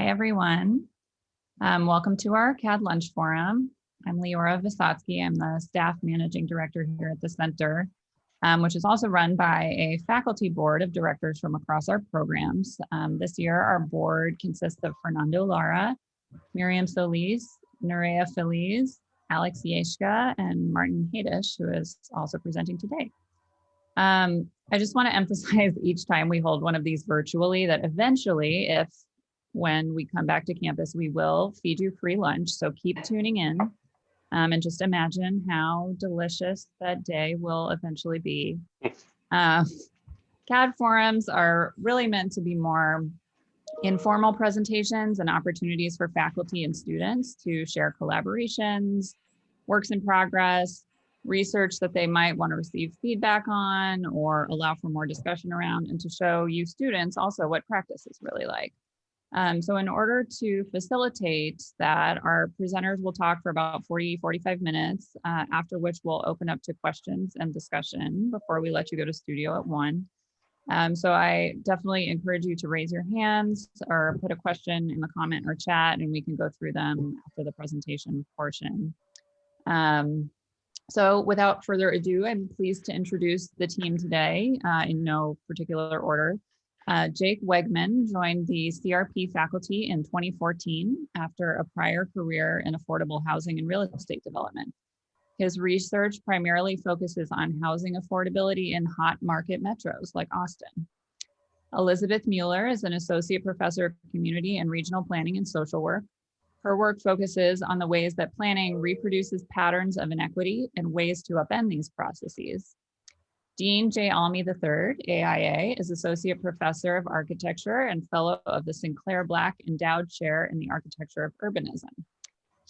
Hi, everyone. Welcome to our CAD Lunch Forum. I'm Leora Vysotsky. I'm the staff managing director here at the center, which is also run by a faculty board of directors from across our programs. This year, our board consists of Fernando Lara, Miriam Solis, Nurea Feliz, Alex Yeshka, and Martin Haettasch, who is also presenting today. I just want to emphasize each time we hold one of these virtually that eventually, when we come back to campus, we will feed you free lunch. So keep tuning in and just imagine how delicious that day will eventually be. CAD forums are really meant to be more informal presentations and opportunities for faculty and students to share collaborations, works in progress, research that they might want to receive feedback on or allow for more discussion around, and to show you students also what practice is really like. So in order to facilitate that, our presenters will talk for about 45 minutes, after which we'll open up to questions and discussion before we let you go to studio at 1. So I definitely encourage you to raise your hands or put a question in the comment or chat, and we can go through them after the presentation portion. So without further ado, I'm pleased to introduce the team today in no particular order. Jake Wegmann joined the CRP faculty in 2014 after a prior career in affordable housing and real estate development. His research primarily focuses on housing affordability in hot market metros like Austin. Elizabeth Mueller is an associate professor of community and regional planning and social work. Her work focuses on the ways that planning reproduces patterns of inequity and ways to upend these processes. Dean J. Almy III, AIA, is Associate Professor of Architecture and Fellow of the Sinclair Black Endowed Chair in the Architecture of Urbanism.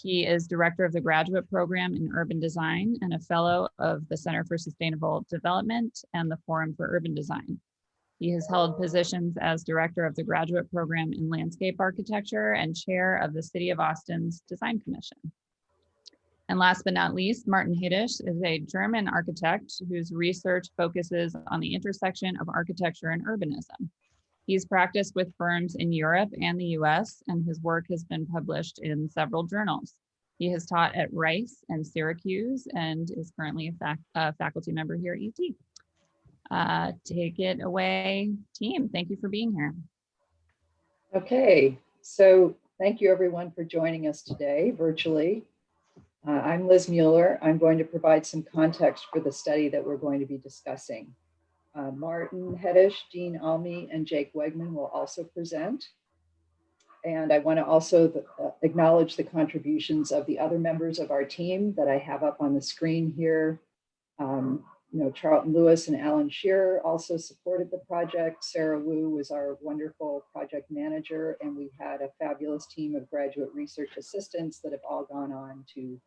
He is Director of the Graduate Program in Urban Design and a Fellow of the Center for Sustainable Development and the Forum for Urban Design. He has held positions as Director of the Graduate Program in Landscape Architecture and Chair of the City of Austin's Design Commission. And last but not least, Martin Haettasch is a German architect whose research focuses on the intersection of architecture and urbanism. He's practiced with firms in Europe and the US, and his work has been published in several journals. He has taught at Rice and Syracuse and is currently a faculty member here at UT. Take it away, team. Thank you for being here. Okay, so thank you everyone for joining us today virtually. I'm Liz Mueller. I'm going to provide some context for the study that we're going to be discussing. Martin Haettasch, Dean Almy, and Jake Wegmann will also present. And I want to also acknowledge the contributions of the other members of our team that I have up on the screen here. Charlton Lewis and Alan Shearer also supported the project. Sarah Wu was our wonderful project manager, and we had a fabulous team of graduate research assistants that have all gone on to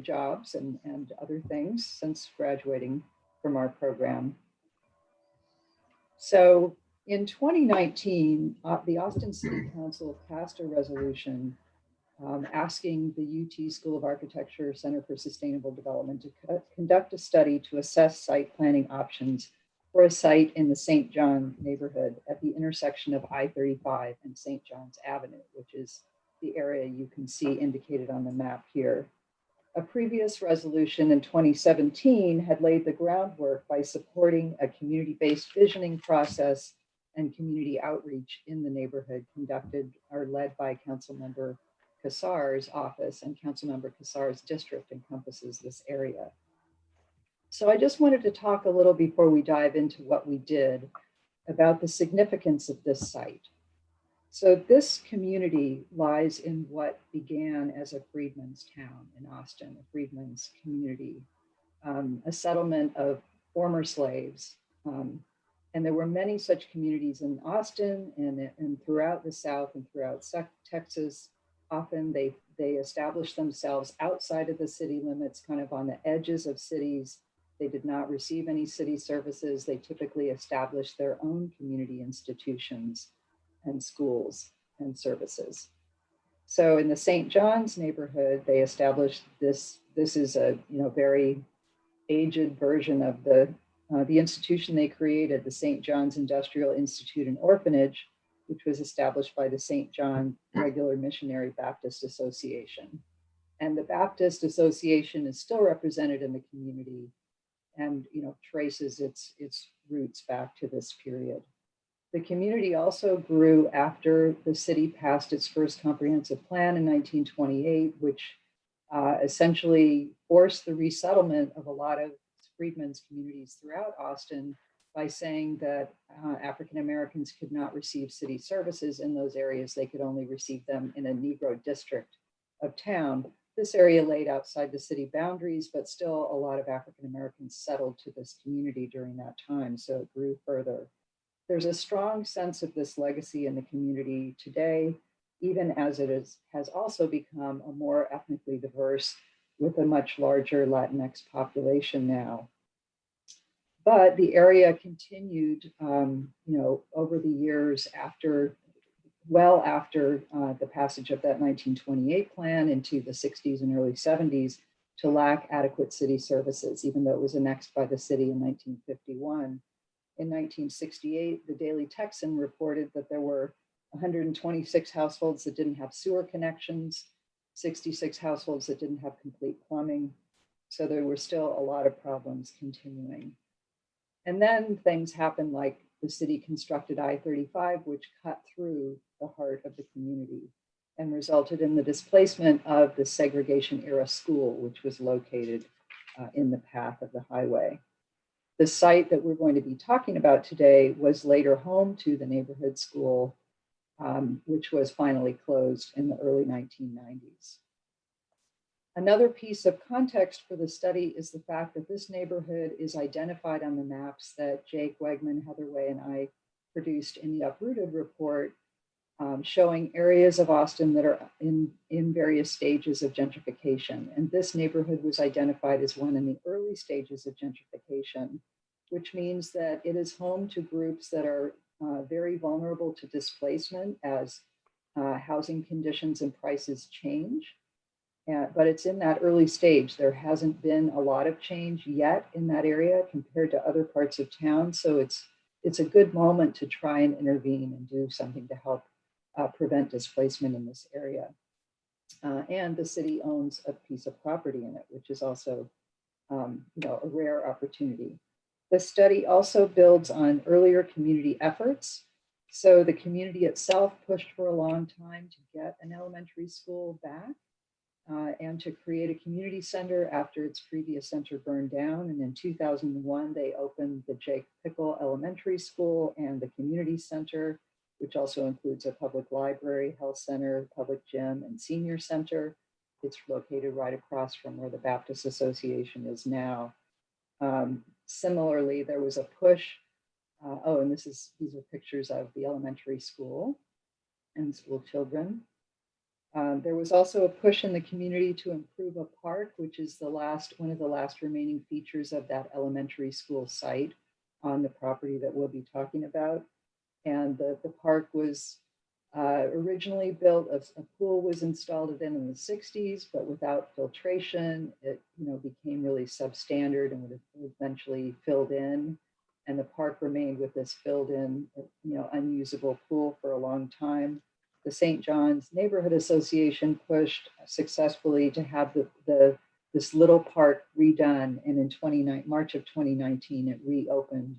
jobs and other things since graduating from our program. So in 2019, the Austin City Council passed a resolution asking the UT School of Architecture Center for Sustainable Development to conduct a study to assess site planning options for a site in the St. John neighborhood at the intersection of I-35 and St. John's Avenue, which is the area you can see indicated on the map here. A previous resolution in 2017 had laid the groundwork by supporting a community-based visioning process and community outreach in the neighborhood conducted or led by Councilmember Kassar's office, and Councilmember Kassar's district encompasses this area. So I just wanted to talk a little before we dive into what we did about the significance of this site. So this community lies in what began as a freedmen's town in Austin, a freedmen's community, a settlement of former slaves. And there were many such communities in Austin and throughout the South and throughout Texas. Often they established themselves outside of the city limits, kind of on the edges of cities. They did not receive any city services. They typically established their own community institutions and schools and services. So in the St. John's neighborhood, they established this is a very aged version of the institution they created, the St. John's Industrial Institute and Orphanage, which was established by the St. John Regular Missionary Baptist Association. And the Baptist Association is still represented in the community and traces its roots back to this period. The community also grew after the city passed its first comprehensive plan in 1928, which essentially forced the resettlement of a lot of freedmen's communities throughout Austin by saying that African Americans could not receive city services in those areas. They could only receive them in a Negro district of town. This area laid outside the city boundaries, but still a lot of African Americans settled to this community during that time, so it grew further. There's a strong sense of this legacy in the community today, even as it has also become a more ethnically diverse with a much larger Latinx population now. But the area continued, over the years well after the passage of that 1928 plan into the 60s and early 70s, to lack adequate city services, even though it was annexed by the city in 1951. In 1968, the Daily Texan reported that there were 126 households that didn't have sewer connections, 66 households that didn't have complete plumbing. So there were still a lot of problems continuing. And then things happened like the city constructed I-35, which cut through the heart of the community and resulted in the displacement of the segregation era school, which was located in the path of the highway. The site that we're going to be talking about today was later home to the neighborhood school, which was finally closed in the early 1990s. Another piece of context for the study is the fact that this neighborhood is identified on the maps that Jake Wegmann, Heatherway, and I produced in the Uprooted report, showing areas of Austin that are in various stages of gentrification. And this neighborhood was identified as one in the early stages of gentrification, which means that it is home to groups that are very vulnerable to displacement as housing conditions and prices change. But it's in that early stage. There hasn't been a lot of change yet in that area compared to other parts of town. So it's a good moment to try and intervene and do something to help prevent displacement in this area. And the city owns a piece of property in it, which is also a rare opportunity. The study also builds on earlier community efforts. So the community itself pushed for a long time to get an elementary school back and to create a community center after its previous center burned down. And in 2001, they opened the Jake Pickle Elementary School and the community center, which also includes a public library, health center, public gym, and senior center. It's located right across from where the Baptist Association is now. Similarly, there was a push. And these are pictures of the elementary school and school children. There was also a push in the community to improve a park, which is one of the last remaining features of that elementary school site on the property that we'll be talking about. And the park was originally built, a pool was installed in the 60s, but without filtration, it became really substandard and would eventually filled in. And the park remained with this filled in, unusable pool for a long time. The St. John's Neighborhood Association pushed successfully to have this little park redone. And in March of 2019, it reopened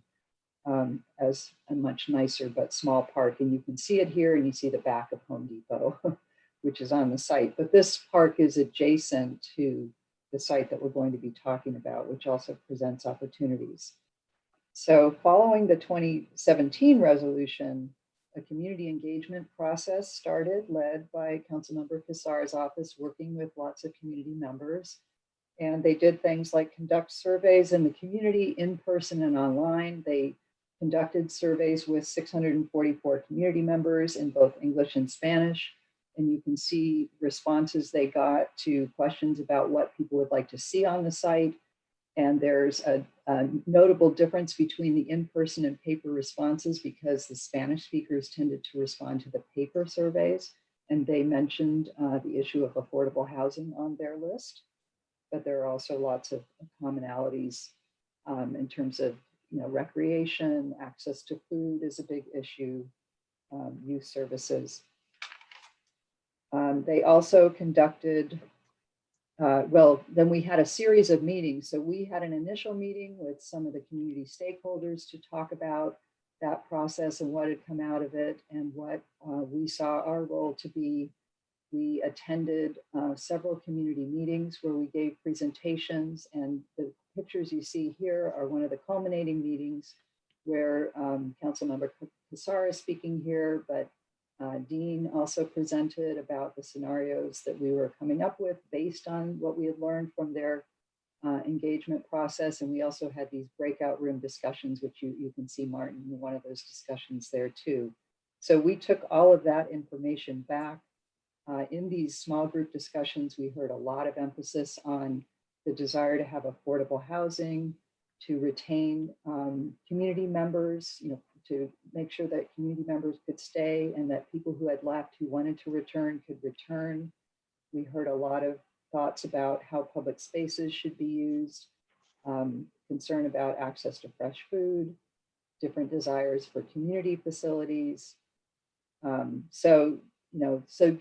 as a much nicer but small park. And you can see it here, and you see the back of Home Depot, which is on the site. But this park is adjacent to the site that we're going to be talking about, which also presents opportunities. So following the 2017 resolution, a community engagement process started, led by Councilmember Kassar's office, working with lots of community members. And they did things like conduct surveys in the community, in person and online. They conducted surveys with 644 community members in both English and Spanish. And you can see responses they got to questions about what people would like to see on the site. And there's a notable difference between the in-person and paper responses because the Spanish speakers tended to respond to the paper surveys, and they mentioned the issue of affordable housing on their list. But there are also lots of commonalities in terms of recreation, access to food is a big issue, youth services. They also conducted, well, then we had a series of meetings. So we had an initial meeting with some of the community stakeholders to talk about that process and what had come out of it and what we saw our role to be. We attended several community meetings where we gave presentations, and the pictures you see here are one of the culminating meetings where Councilmember Cassara is speaking here, but Dean also presented about the scenarios that we were coming up with based on what we had learned from their engagement process. And we also had these breakout room discussions, which you can see Martin in one of those discussions there too. So we took all of that information back. In these small group discussions, we heard a lot of emphasis on the desire to have affordable housing, to retain community members, to make sure that community members could stay and that people who had left who wanted to return could return. We heard a lot of thoughts about how public spaces should be used, concern about access to fresh food, different desires for community facilities. So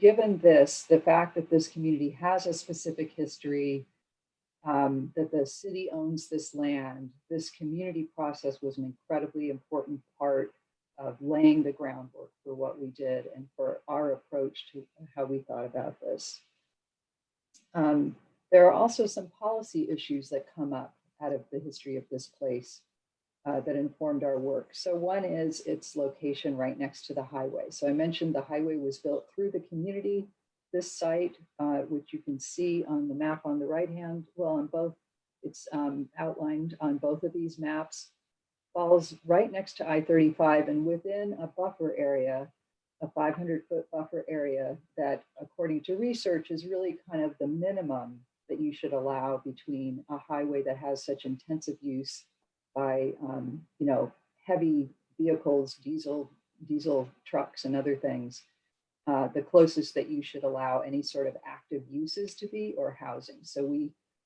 given this, the fact that this community has a specific history, that the city owns this land, this community process was an incredibly important part of laying the groundwork for what we did and for our approach to how we thought about this. There are also some policy issues that come up out of the history of this place that informed our work. So one is its location right next to the highway. So I mentioned the highway was built through the community. This site, which you can see on the map on the right hand, well, on both, it's outlined on both of these maps, falls right next to I-35 and within a buffer area, a 500-foot buffer area that, according to research, is really kind of the minimum that you should allow between a highway that has such intensive use by heavy vehicles, diesel trucks and other things, the closest that you should allow any sort of active uses to be or housing. So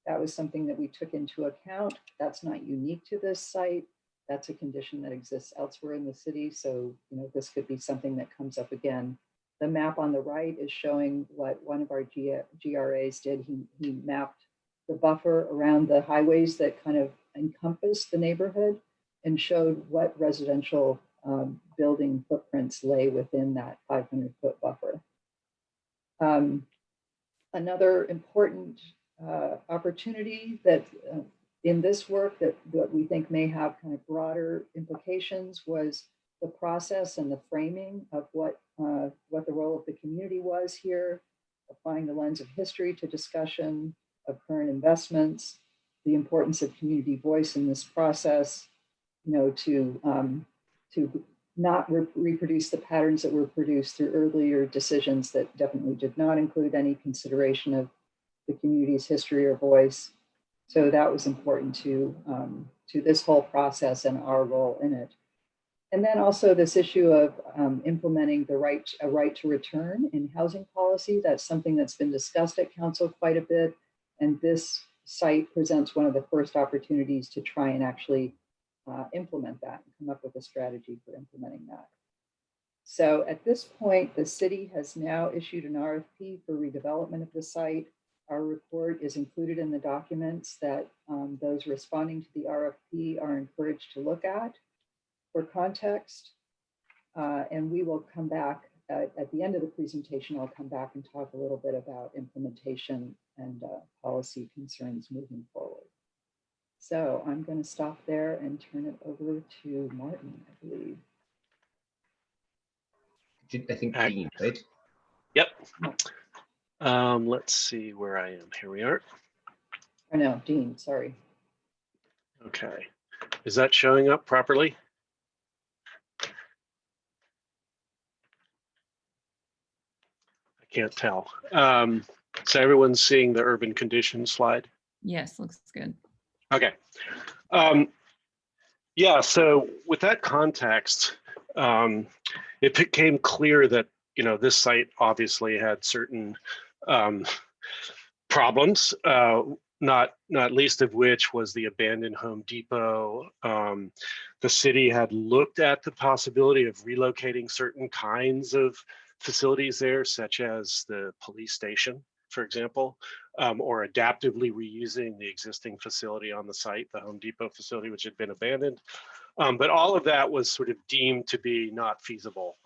that was something that we took into account. That's not unique to this site. That's a condition that exists elsewhere in the city. So this could be something that comes up again. The map on the right is showing what one of our GRAs did. He mapped the buffer around the highways that kind of encompass the neighborhood and showed what residential building footprints lay within that 500-foot buffer. Another important opportunity that in this work that we think may have kind of broader implications was the process and the framing of what the role of the community was here, applying the lens of history to discussion of current investments, the importance of community voice in this process, to not reproduce the patterns that were produced through earlier decisions that definitely did not include any consideration of the community's history or voice. So that was important to this whole process and our role in it. And then also this issue of implementing a right to return in housing policy. That's something that's been discussed at council quite a bit. And this site presents one of the first opportunities to try and actually implement that and come up with a strategy for implementing that. So at this point, the city has now issued an RFP for redevelopment of the site. Our report is included in the documents that those responding to the RFP are encouraged to look at for context. And we will come back at the end of the presentation. I'll come back and talk a little bit about implementation and policy concerns moving forward. So I'm going to stop there and turn it over to Martin, I believe. I think Dean, right? Yep. Let's see where I am. Here we are. Oh no, Dean, sorry. Okay. Is that showing up properly? I can't tell. So everyone's seeing the urban conditions slide? Yes, looks good. Okay. Yeah, so with that context, it became clear that, this site obviously had certain problems, not least of which was the abandoned Home Depot. The city had looked at the possibility of relocating certain kinds of facilities there, such as the police station, for example, or adaptively reusing the existing facility on the site, the Home Depot facility, which had been abandoned. But all of that was sort of deemed to be not feasible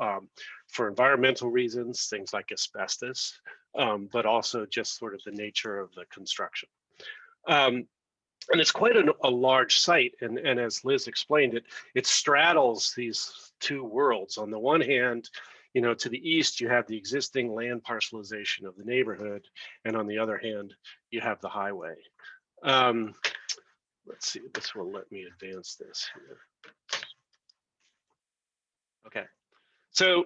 for environmental reasons, things like asbestos, but also just sort of the nature of the construction. And it's quite a large site, and as Liz explained, it straddles these two worlds. On the one hand, you know, to the east, you have the existing land parcelization of the neighborhood, and on the other hand, you have the highway. Let's see, this will let me advance this here. Okay, so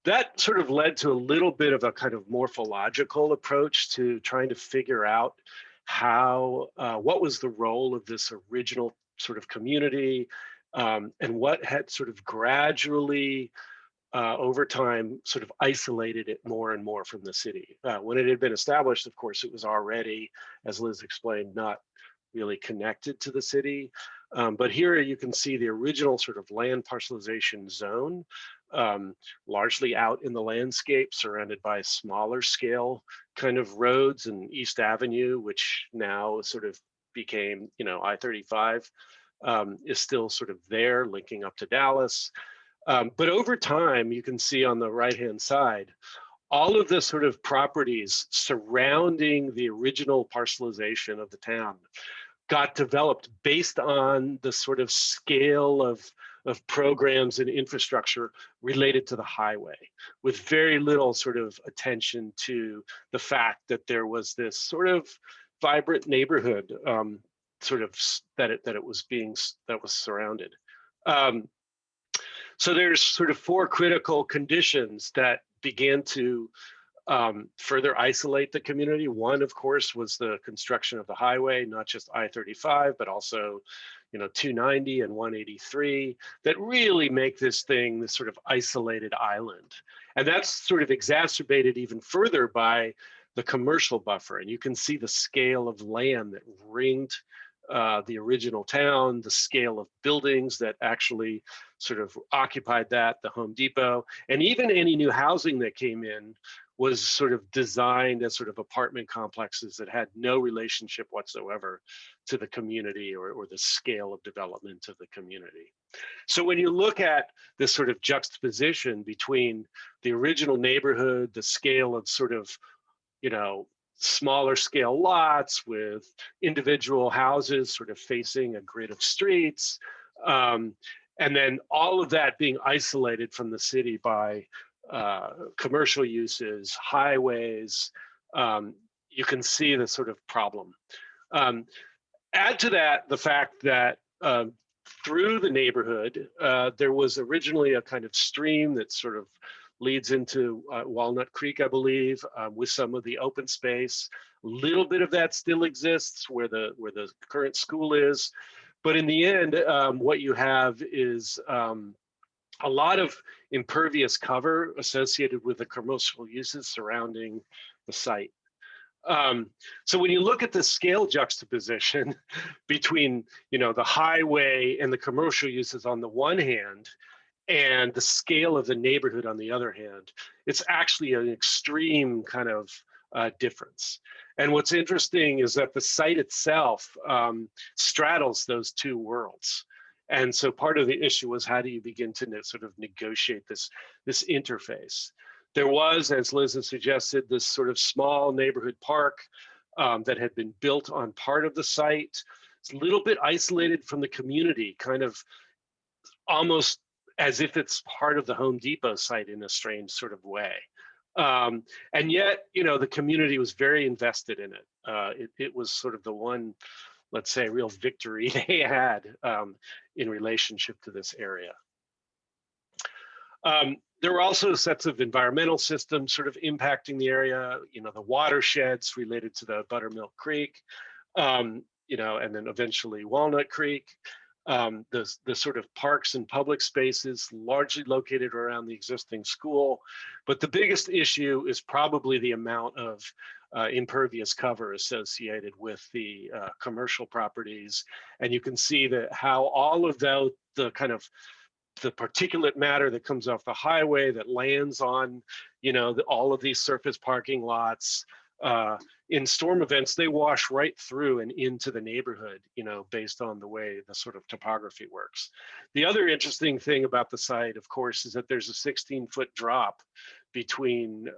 that sort of led to a little bit of a kind of morphological approach to trying to figure out how, what was the role of this original sort of community, and what had sort of gradually over time sort of isolated it more and more from the city. When it had been established, of course, it was already, as Liz explained, not really connected to the city. But here you can see the original sort of land parcelization zone, largely out in the landscape, surrounded by smaller scale kind of roads, and East Avenue, which now sort of became, you know, I-35, is still sort of there, linking up to Dallas. But over time, you can see on the right-hand side, all of the sort of properties surrounding the original parcelization of the town got developed based on the sort of scale of programs and infrastructure related to the highway, with very little sort of attention to the fact that there was this sort of vibrant neighborhood sort of that was surrounded. So there's sort of four critical conditions that began to further isolate the community. One, of course, was the construction of the highway, not just I-35, but also, you know, 290 and 183, that really make this thing this sort of isolated island. And that's sort of exacerbated even further by the commercial buffer. And you can see the scale of land that ringed the original town, the scale of buildings that actually sort of occupied that, the Home Depot, and even any new housing that came in was sort of designed as sort of apartment complexes that had no relationship whatsoever to the community or the scale of development of the community. So when you look at this sort of juxtaposition between the original neighborhood, the scale of sort of, you know, smaller scale lots with individual houses sort of facing a grid of streets, and then all of that being isolated from the city by commercial uses, highways, you can see the sort of problem. Add to that the fact that through the neighborhood, there was originally a kind of stream that sort of leads into Walnut Creek, I believe, with some of the open space. A little bit of that still exists where the current school is. But in the end, what you have is a lot of impervious cover associated with the commercial uses surrounding the site. So when you look at the scale juxtaposition between, you know, the highway and the commercial uses on the one hand, and the scale of the neighborhood on the other hand, it's actually an extreme kind of difference. And what's interesting is that the site itself straddles those two worlds. And so part of the issue was, how do you begin to sort of negotiate this interface? There was, as Liz has suggested, this sort of small neighborhood park that had been built on part of the site. It's a little bit isolated from the community, kind of almost as if it's part of the Home Depot site in a strange sort of way. And yet, you know, the community was very invested in it. It was sort of the one, let's say, real victory they had in relationship to this area. There were also sets of environmental systems sort of impacting the area, you know, the watersheds related to the Buttermilk Creek, you know, and then eventually Walnut Creek. the sort of parks and public spaces largely located around the existing school. But the biggest issue is probably the amount of impervious cover associated with the commercial properties. And you can see that how all of the kind of the particulate matter that comes off the highway that lands on, all of these surface parking lots, in storm events, they wash right through and into the neighborhood, based on the way the sort of topography works. The other interesting thing about the site, of course, is that there's a 16-foot drop between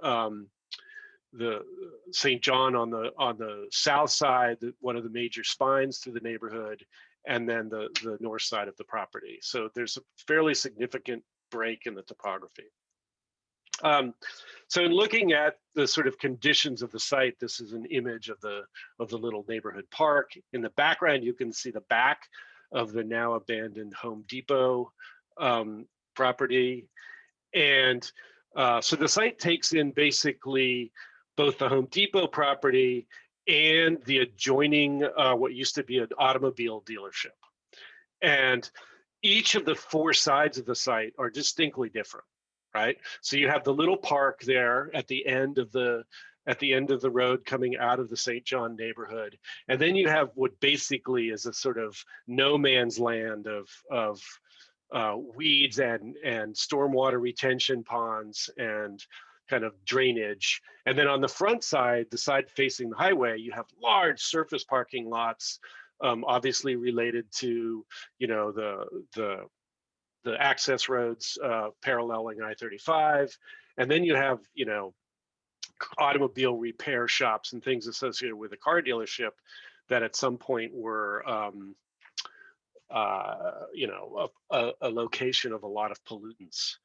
the St. John on the south side, one of the major spines through the neighborhood, and then the north side of the property. So there's a fairly significant break in the topography. So in looking at the sort of conditions of the site, this is an image of the little neighborhood park. In the background, you can see the back of the now abandoned Home Depot property. And so the site takes in basically both the Home Depot property and the adjoining, what used to be an automobile dealership. And each of the four sides of the site are distinctly different, right? So you have the little park there at the end of the road coming out of the St. John neighborhood. And then you have what basically is a sort of no man's land of weeds and stormwater retention ponds and kind of drainage. And then on the front side, the side facing the highway, you have large surface parking lots, obviously related to, the access roads paralleling I-35. And then you have, automobile repair shops and things associated with a car dealership that at some point were, a location of a lot of pollutants.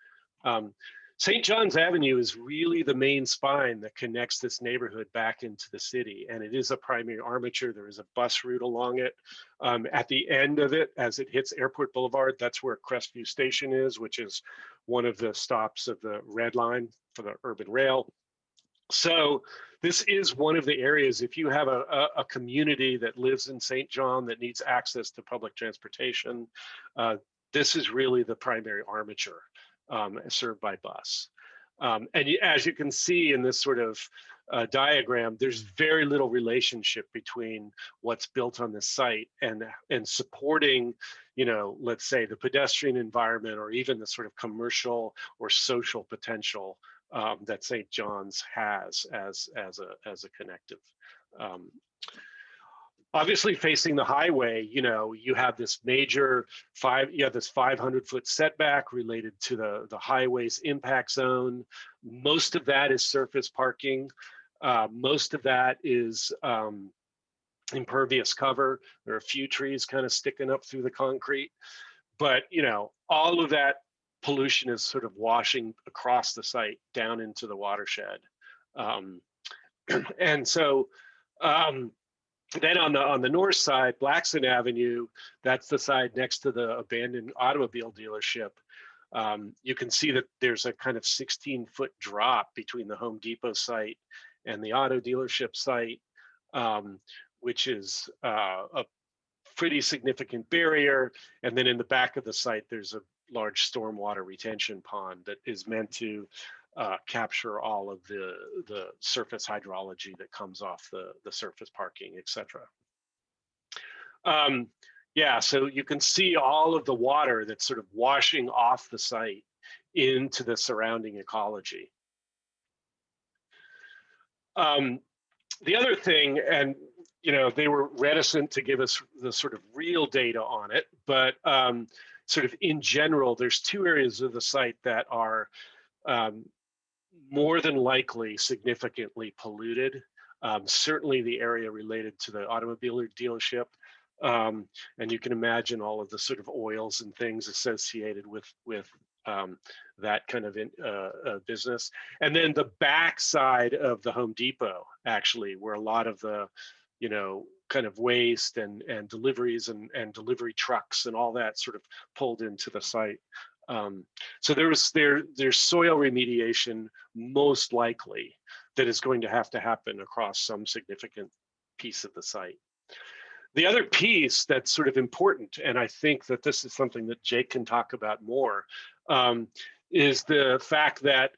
St. John's Avenue is really the main spine that connects this neighborhood back into the city, and it is a primary armature. There is a bus route along it. At the end of it, as it hits Airport Boulevard, that's where Crestview Station is, which is one of the stops of the Red Line for the urban rail. So this is one of the areas, if you have a community that lives in St. John that needs access to public transportation, this is really the primary armature. Served by bus. And as you can see in this sort of diagram, there's very little relationship between what's built on this site and supporting, let's say the pedestrian environment or even the sort of commercial or social potential that St. John's has as a connective. Obviously, facing the highway, you have this major 500-foot setback related to the highway's impact zone. Most of that is surface parking. Most of that is impervious cover. There are a few trees kind of sticking up through the concrete, but all of that pollution is sort of washing across the site down into the watershed, and so. Then on the north side, Blackstone Avenue, that's the side next to the abandoned automobile dealership. You can see that there's a kind of 16-foot drop between the Home Depot site and the auto dealership site, which is a pretty significant barrier. And then in the back of the site, there's a large stormwater retention pond that is meant to capture all of the surface hydrology that comes off the surface parking, et cetera. So you can see all of the water that's sort of washing off the site into the surrounding ecology. The other thing, and they were reticent to give us the sort of real data on it, but sort of in general, there's two areas of the site that are more than likely significantly polluted. Certainly the area related to the automobile dealership. And you can imagine all of the sort of oils and things associated with that kind of business. And then the back side of the Home Depot, actually, where a lot of the, kind of waste and deliveries and delivery trucks and all that sort of pulled into the site. So there's soil remediation most likely that is going to happen across some significant piece of the site. The other piece that's sort of important, and I think that this is something that Jake can talk about more, is the fact that,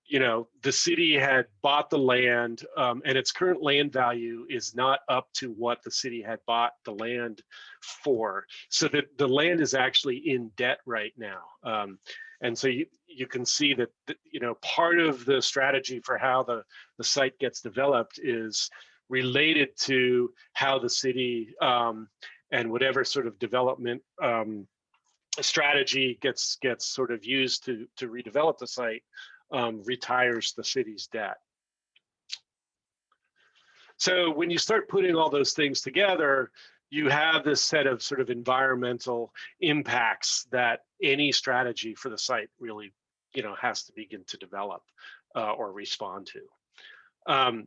you know, the city had bought the land, and its current land value is not up to what the city had bought the land for. So that the land is actually in debt right now. And so you can see that, you know, part of the strategy for how the site gets developed is related to how the city and whatever sort of development strategy gets sort of used to redevelop the site retires the city's debt. So when you start putting all those things together, you have this set of sort of environmental impacts that any strategy for the site really, you know, has to begin to develop or respond to.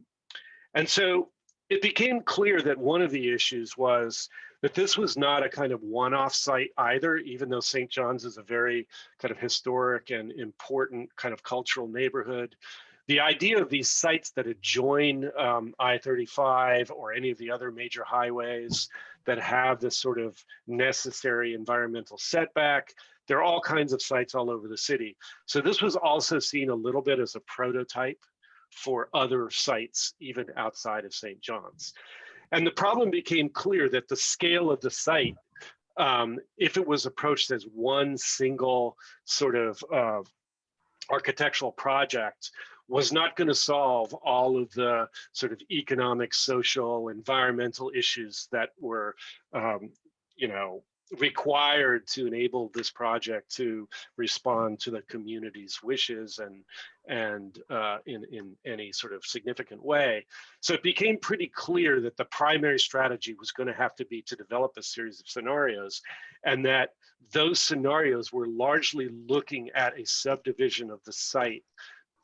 And so it became clear that one of the issues was that this was not a kind of one-off site either, even though St. John's is a very kind of historic and important kind of cultural neighborhood. The idea of these sites that adjoin I-35 or any of the other major highways that have this sort of necessary environmental setback, there are all kinds of sites all over the city. So this was also seen a little bit as a prototype for other sites, even outside of St. John's. And the problem became clear that the scale of the site, if it was approached as one single sort of architectural project, was not going to solve all of the sort of economic, social, environmental issues that were, you know, required to enable this project to respond to the community's wishes and in any sort of significant way. So it became pretty clear that the primary strategy was going to have to be to develop a series of scenarios, and that those scenarios were largely looking at a subdivision of the site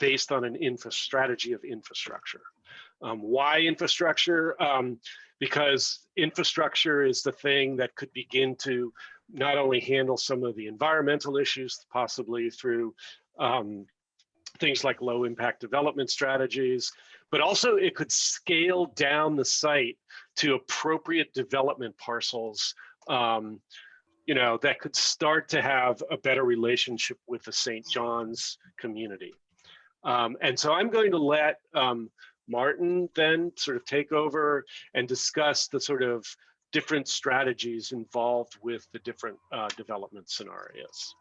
based on an strategy of infrastructure. Why infrastructure? Because infrastructure is the thing that could begin to not only handle some of the environmental issues, possibly through things like low impact development strategies, but also it could scale down the site to appropriate development parcels, you know, that could start to have a better relationship with the St. John's community. And so I'm going to let Martin then sort of take over and discuss the sort of different strategies involved with the different development scenarios.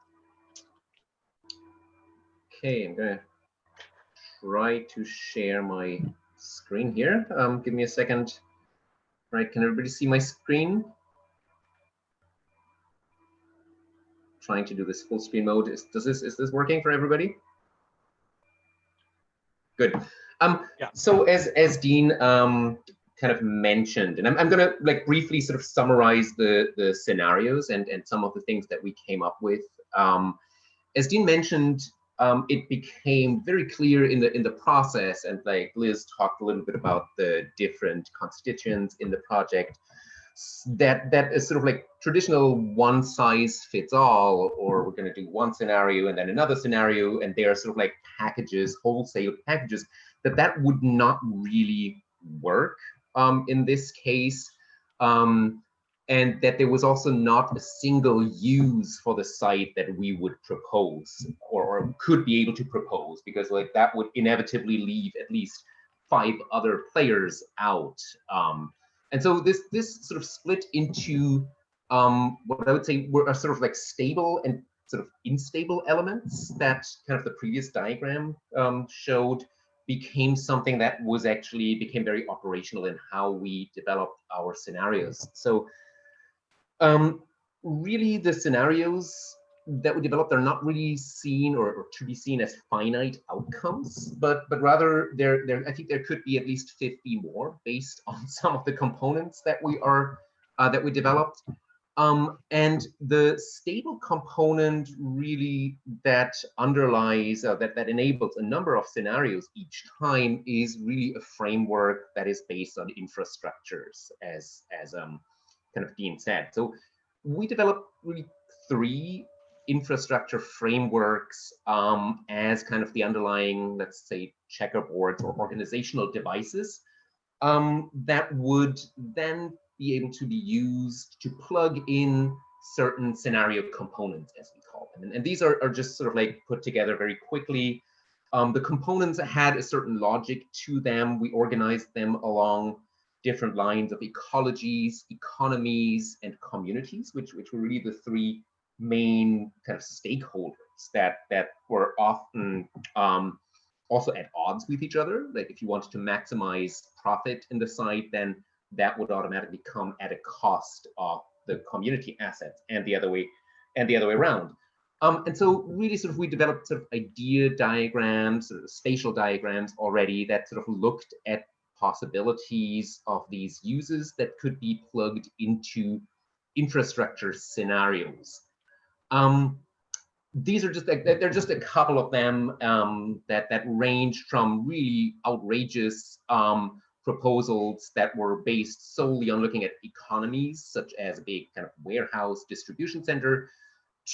Okay, I'm gonna try to share my screen here. Give me a second. Right, can everybody see my screen? Trying to do this full screen mode. Is this working for everybody? Good. Yeah. So as Dean kind of mentioned, and I'm gonna like briefly sort of summarize the scenarios and some of the things that we came up with. As Dean mentioned, it became very clear in the process, and like Liz talked a little bit about the different constituents in the project, that is sort of like traditional one size fits all, or we're going to do one scenario and then another scenario, and they are sort of like packages, wholesale packages, that would not really work in this case, and that there was also not a single use for the site that we would propose or could be able to propose, because like that would inevitably leave at least 5 other players out. And so this sort of split into what I would say were sort of like stable and sort of unstable elements that kind of the previous diagram showed, became something that was actually became very operational in how we developed our scenarios. So really the scenarios that we developed are not really seen or to be seen as finite outcomes, but rather I think there could be at least 50 more based on some of the components that we developed. And the stable component really that underlies that enables a number of scenarios each time is really a framework that is based on infrastructures, as kind of Dean said. So we developed really 3 infrastructure frameworks as kind of the underlying, let's say, checkerboards or organizational devices that would then be able to be used to plug in certain scenario components, as we call them. And these are just sort of like put together very quickly. The components had a certain logic to them. We organized them along different lines of ecologies, economies, and communities, which were really the three main kind of stakeholders that were often also at odds with each other. Like if you wanted to maximize profit in the site, then that would automatically come at a cost of the community assets, and the other way around. And so really sort of we developed sort of idea diagrams, sort of spatial diagrams already that sort of looked at possibilities of these uses that could be plugged into infrastructure scenarios. These are just like, they're just a couple of them that range from really outrageous proposals that were based solely on looking at economies, such as a big kind of warehouse distribution center,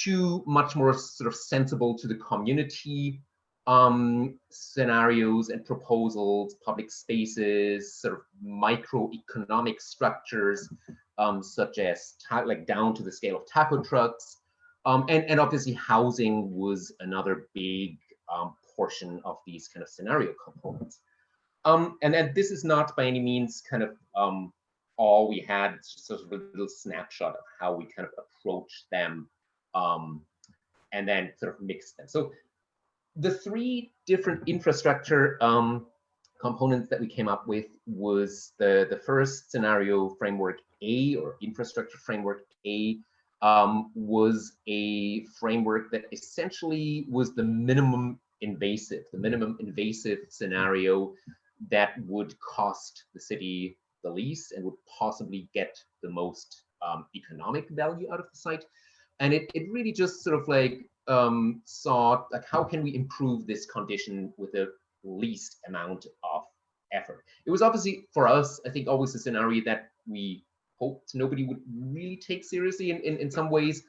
to much more sort of sensible to the community scenarios and proposals, public spaces, sort of microeconomic structures, such as like down to the scale of taco trucks. And obviously housing was another big portion of these kind of scenario components. And then this is not by any means kind of all we had. It's just sort of a little snapshot of how we kind of approach them and then sort of mix them. So the three different infrastructure components that we came up with was the first scenario framework A, or infrastructure framework A, was a framework that essentially was the minimum invasive scenario that would cost the city the least and would possibly get the most economic value out of the site. And it really just sort of like saw like, how can we improve this condition with the least amount of effort? It was obviously for us, I think, always a scenario that we hoped nobody would really take seriously in some ways,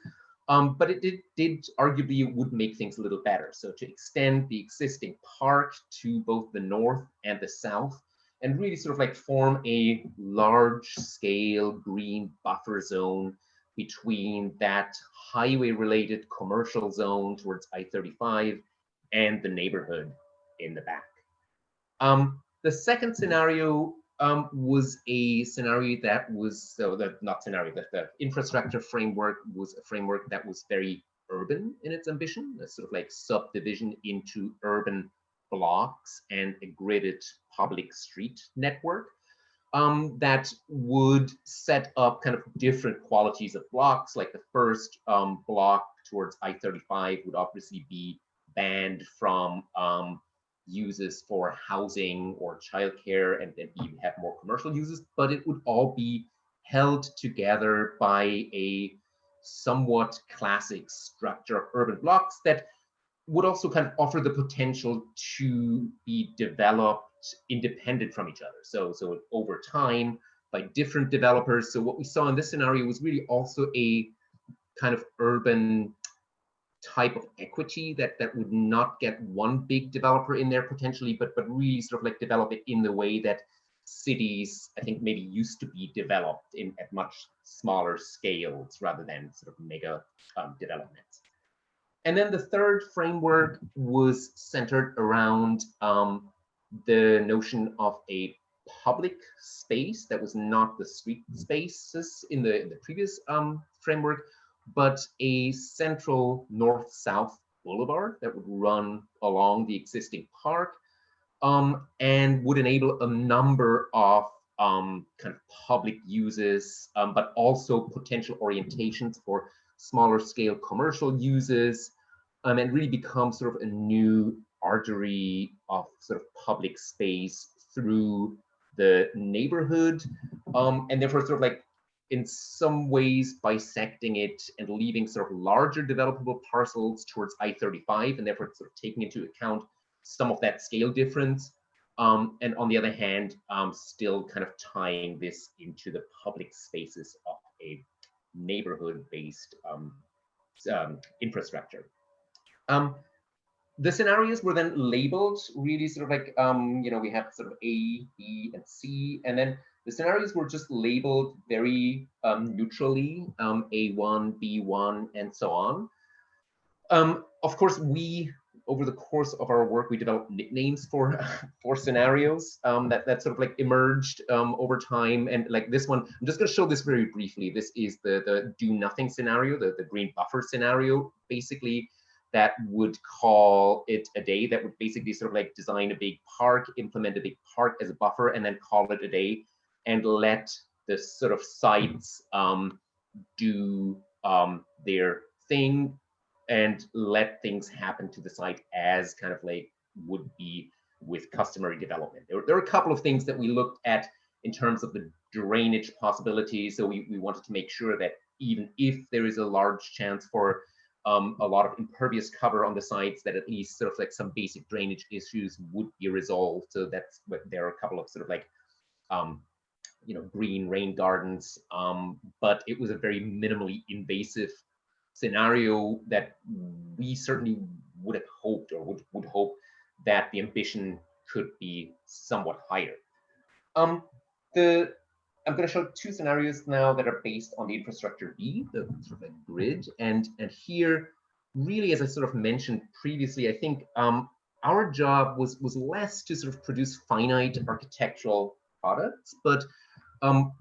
but it did arguably would make things a little better. So to extend the existing park to both the north and the south, and really sort of like form a large scale green buffer zone between that highway related commercial zone towards I-35 and the neighborhood in the back. The second scenario was a scenario that was, the infrastructure framework was a framework that was very urban in its ambition, a sort of like subdivision into urban blocks and a gridded public street network that would set up kind of different qualities of blocks. Like the first block towards I-35 would obviously be banned from uses for housing or childcare, and then even have more commercial uses, but it would all be held together by a somewhat classic structure of urban blocks that would also kind of offer the potential to be developed independent from each other. So over time by different developers. So what we saw in this scenario was really also a kind of urban type of equity that would not get one big developer in there potentially, but really sort of like develop it in the way that cities, I think, maybe used to be developed at much smaller scales rather than sort of mega developments. And then the third framework was centered around the notion of a public space that was not the street spaces in the previous framework, but a central north-south boulevard that would run along the existing park and would enable a number of kind of public uses, but also potential orientations for smaller scale commercial uses, and really become sort of a new artery of sort of public space through the neighborhood, and therefore sort of like in some ways bisecting it and leaving sort of larger developable parcels towards I-35, and therefore sort of taking into account some of that scale difference. And on the other hand, still kind of tying this into the public spaces of a neighborhood-based infrastructure. The scenarios were then labeled really sort of like, you know, we have sort of A, B, and C, and then The scenarios were just labeled very neutrally, A1, B1, and so on. Of course, over the course of our work, we developed nicknames for scenarios that sort of like emerged over time. And like this one, I'm just going to show this very briefly. This is the do nothing scenario, the green buffer scenario, basically, that would call it a day, that would basically sort of like design a big park, implement a big park as a buffer, and then call it a day, and let the sort of sites do their thing, and let things happen to the site as kind of like would be with customary development. There are a couple of things that we looked at in terms of the drainage possibilities. So we wanted to make sure that even if there is a large chance for a lot of impervious cover on the sites, that at least sort of like some basic drainage issues would be resolved. So that's what there are a couple of sort of like green rain gardens, but it was a very minimally invasive scenario that we certainly would have hoped, or would hope, that the ambition could be somewhat higher. I'm going to show two scenarios now that are based on the infrastructure B, the sort of like grid, and here, really, as I sort of mentioned previously, I think our job was less to sort of produce finite architectural products, but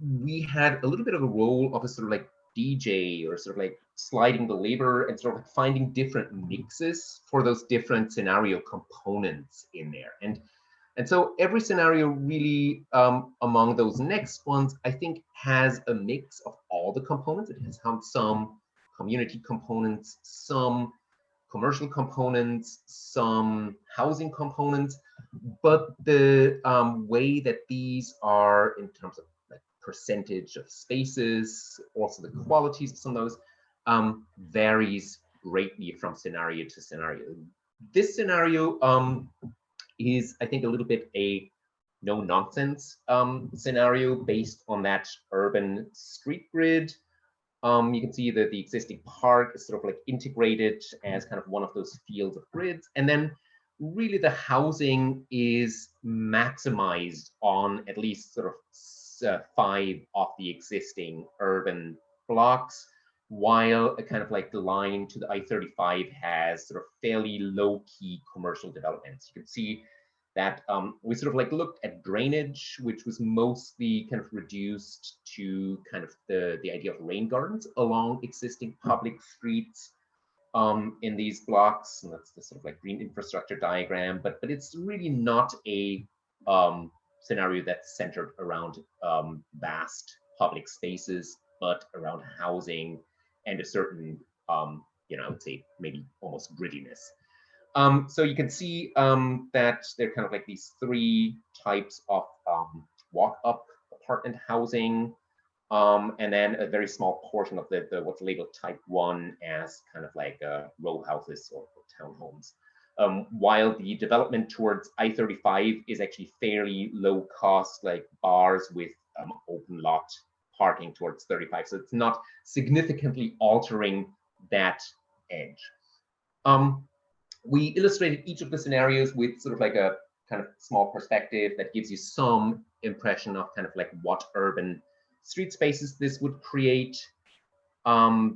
we had a little bit of a role of a sort of like DJ, or sort of like sliding the lever and sort of like finding different mixes for those different scenario components in there. And so every scenario really, among those next ones, I think has a mix of all the components. It has some community components, some commercial components, some housing components, but the way that these are in terms of like percentage of spaces, also the qualities of some of those, varies greatly from scenario to scenario. This scenario is, I think, a little bit a no-nonsense scenario based on that urban street grid. You can see that the existing park is sort of like integrated as kind of one of those fields of grids. And then really the housing is maximized on at least sort of 5 of the existing urban blocks, while a kind of like the line to the I-35 has sort of fairly low-key commercial developments. You can see that we sort of like looked at drainage, which was mostly kind of reduced to kind of the idea of rain gardens along existing public streets in these blocks. And that's the sort of like green infrastructure diagram, but it's really not a scenario that's centered around vast public spaces, but around housing and a certain, I would say maybe almost grittiness. So you can see that there are kind of like these 3 types of walk-up apartment housing, and then a very small portion of the what's labeled type 1 as kind of like row houses or townhomes. While the development towards I-35 is actually fairly low cost, like bars with open lot parking towards 35. So it's not significantly altering that edge. We illustrated each of the scenarios with sort of like a kind of small perspective that gives you some impression of kind of like what urban street spaces this would create.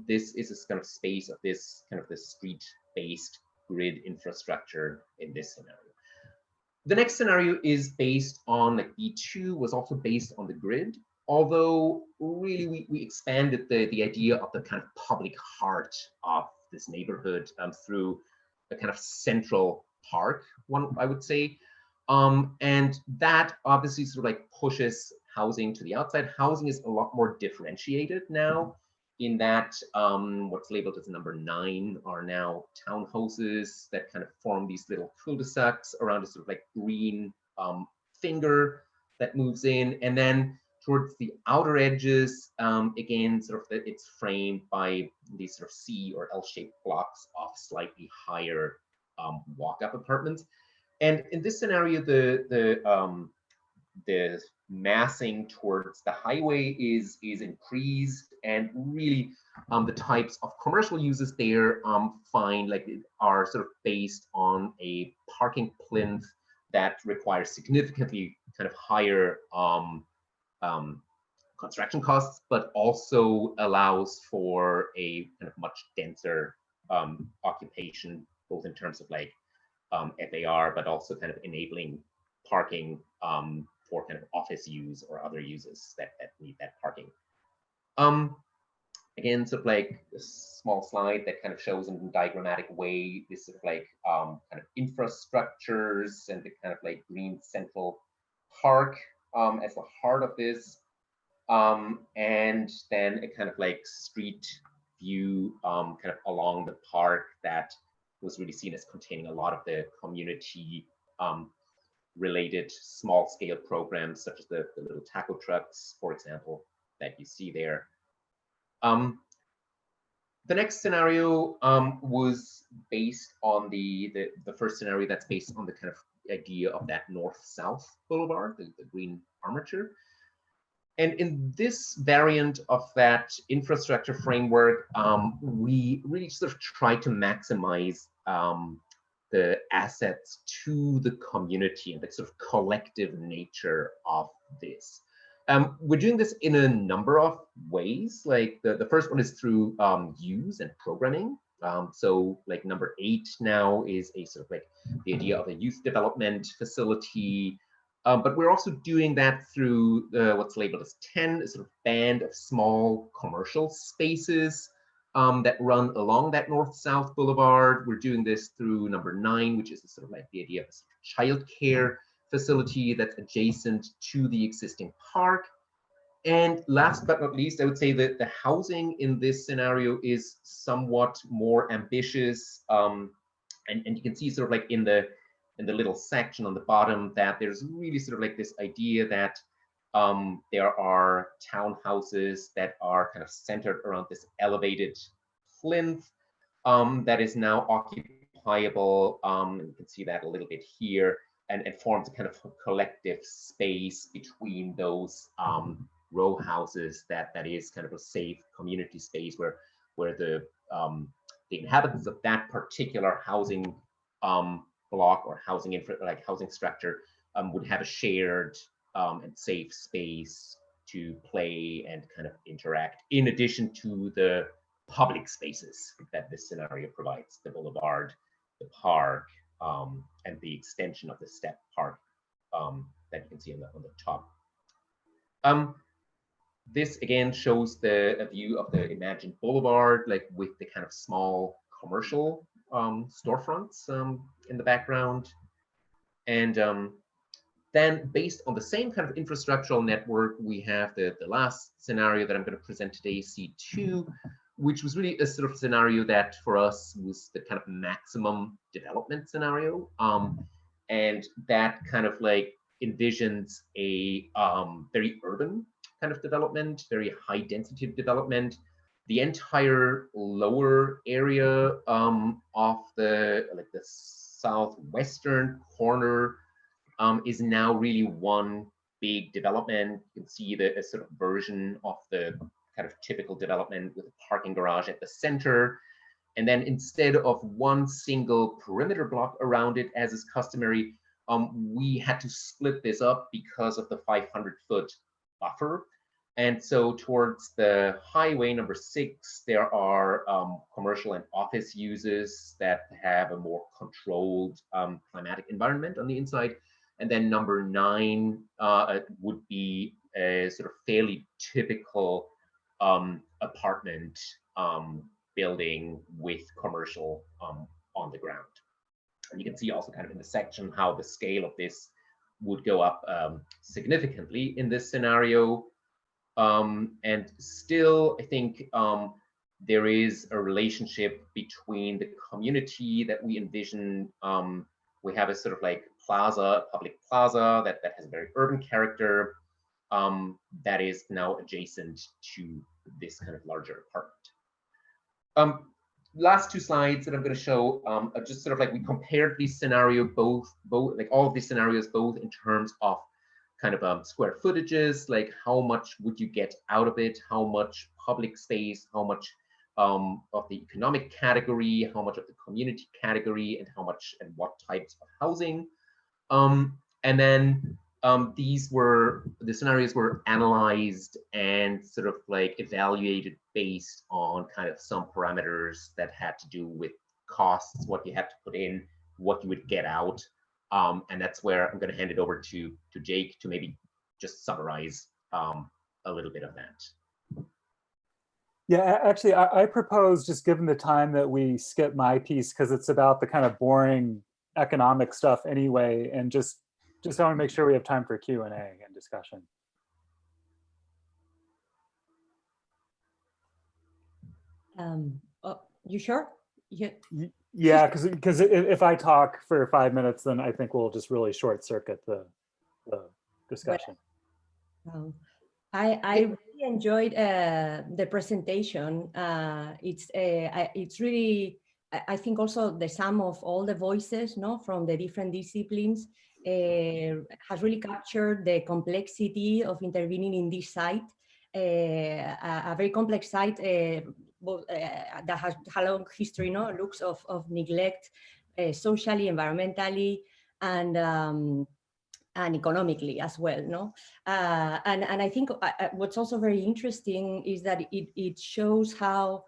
This is this kind of space of this kind of the street-based grid infrastructure in this scenario. The next scenario is based on, like B2 was also based on the grid, although really we expanded the idea of the kind of public heart of this neighborhood through a kind of central park, one I would say. And that obviously sort of like pushes housing to the outside. Housing is a lot more differentiated now, in that what's labeled as number 9 are now townhouses that kind of form these little cul-de-sacs around a sort of like green finger that moves in. And then towards the outer edges, again, sort of it's framed by these sort of C or L-shaped blocks of slightly higher walk-up apartments. And in this scenario, the massing towards the highway is increased, and really the types of commercial uses there are sort of based on a parking plinth that requires significantly kind of higher construction costs, but also allows for a kind of much denser occupation, both in terms of like FAR, but also kind of enabling parking for kind of office use or other uses that need that parking. Again, sort of like a small slide that kind of shows in a diagrammatic way this sort of like kind of infrastructures and the kind of like green central park as the heart of this. And then a kind of like street view kind of along the park that was really seen as containing a lot of the community related small scale programs, such as the little taco trucks, for example, that you see there. The next scenario was based on the first scenario that's based on the kind of idea of that north-south boulevard, the green armature. And in this variant of that infrastructure framework, we really sort of try to maximize the assets to the community and the sort of collective nature of this. We're doing this in a number of ways. Like the first one is through use and programming. So like number 8 now is a sort of like the idea of a youth development facility. But we're also doing that through what's labeled as 10, a sort of band of small commercial spaces that run along that north-south boulevard. We're doing this through number 9, which is sort of like the idea of a sort of childcare facility that's adjacent to the existing park. And last but not least, I would say that the housing in this scenario is somewhat more ambitious. And you can see sort of like in the little section on the bottom that there's really sort of like this idea that there are townhouses that are kind of centered around this elevated plinth that is now occupiable. You can see that a little bit here, and forms a kind of collective space between those row houses that is kind of a safe community space where the inhabitants of that particular housing block or housing housing structure would have a shared and safe space to play and kind of interact, in addition to the public spaces that this scenario provides: the boulevard, the park, and the extension of the step park that you can see on the top. This again shows a view of the imagined boulevard, like with the kind of small commercial storefronts in the background. And then based on the same kind of infrastructural network, we have the last scenario that I'm going to present today, C2, which was really a sort of scenario that for us was the kind of maximum development scenario. And that kind of like envisions a very urban kind of development, very high density development. The entire lower area of the southwestern corner is now really one big development. You can see a sort of version of the kind of typical development with a parking garage at the center. And then instead of one single perimeter block around it, as is customary, we had to split this up because of the 500-foot buffer. And so towards the highway number 6, there are commercial and office uses that have a more controlled climatic environment on the inside. And then number 9 would be a sort of fairly typical apartment building with commercial on the ground. And you can see also kind of in the section how the scale of this would go up significantly in this scenario. And still, I think there is a relationship between the community that we envision. We have a sort of like plaza, public plaza that has a very urban character that is now adjacent to this kind of larger apartment. Last 2 slides that I'm going to show are just sort of like we compared these scenarios, both like all of these scenarios, both in terms of kind of square footages, like how much would you get out of it, how much public space, how much of the economic category, how much of the community category, and how much and what types of housing. And then the scenarios were analyzed and sort of like evaluated based on kind of some parameters that had to do with costs, what you had to put in, what you would get out. And that's where I'm going to hand it over to Jake to maybe just summarize a little bit of that. Yeah, actually, I propose, just given the time, that we skip my piece because it's about the kind of boring economic stuff anyway, and just I want to make sure we have time for Q&A and discussion. You sure? Yeah, because if I talk for 5 minutes, then I think we'll just really short circuit the discussion. I really enjoyed the presentation. It's really, I think also the sum of all the voices, no, from the different disciplines has really captured the complexity of intervening in this site, a very complex site that has a long history, no, looks of neglect, socially, environmentally, and economically as well, no? And I think what's also very interesting is that it shows how,